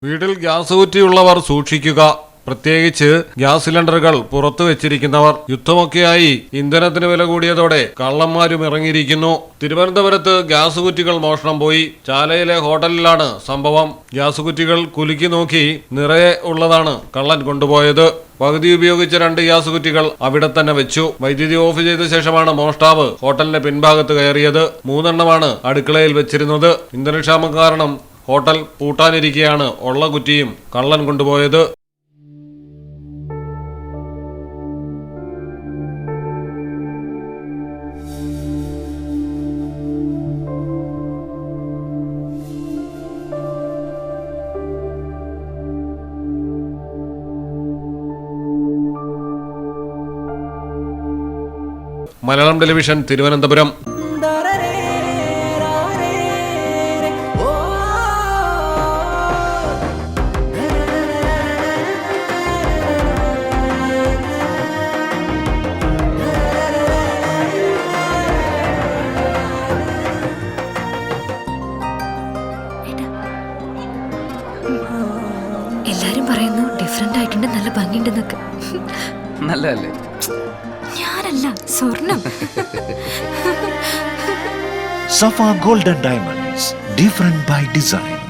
വീട്ടിൽ ഗ്യാസ് കുറ്റിയുള്ളവർ സൂക്ഷിക്കുക. പ്രത്യേകിച്ച് ഗ്യാസ് സിലിണ്ടറുകൾ പുറത്തു വെച്ചിരിക്കുന്നവർ. യുദ്ധമൊക്കെയായി ഇന്ധനത്തിന് വില കൂടിയതോടെ കള്ളന്മാരും ഇറങ്ങിയിരിക്കുന്നു. തിരുവനന്തപുരത്ത് ഗ്യാസ് കുറ്റികൾ മോഷണം പോയി. ചാലയിലെ ഹോട്ടലിലാണ് സംഭവം. ഗ്യാസ് കുറ്റികൾ കുലുക്കി നോക്കി നിറയെ ഉള്ളതാണ് കള്ളൻ കൊണ്ടുപോയത്. പകുതി ഉപയോഗിച്ച 2 ഗ്യാസ് കുറ്റികൾ അവിടെ തന്നെ വെച്ചു. വൈദ്യുതി ഓഫ് ചെയ്ത ശേഷമാണ് മോഷ്ടാവ് ഹോട്ടലിന്റെ പിൻഭാഗത്ത് കയറിയത്. 3 എണ്ണമാണ് അടുക്കളയിൽ വെച്ചിരുന്നത്. ഇന്ധനക്ഷാമം കാരണം ഹോട്ടൽ പൂട്ടാനിരിക്കെയാണ് ഉള്ള കുറ്റിയും കള്ളൻ കൊണ്ടുപോയത്. മലയാളം ടെലിവിഷൻ, തിരുവനന്തപുരം. എല്ലാരും പറയുന്നു ഡിഫറെന്റ് ആയിട്ടുണ്ട്, നല്ല ഭംഗിയുണ്ടെന്നൊക്കെ. നല്ലതല്ലേ? ഞാനല്ല, സ്വർണം. Safa Gold and Diamonds, different by design.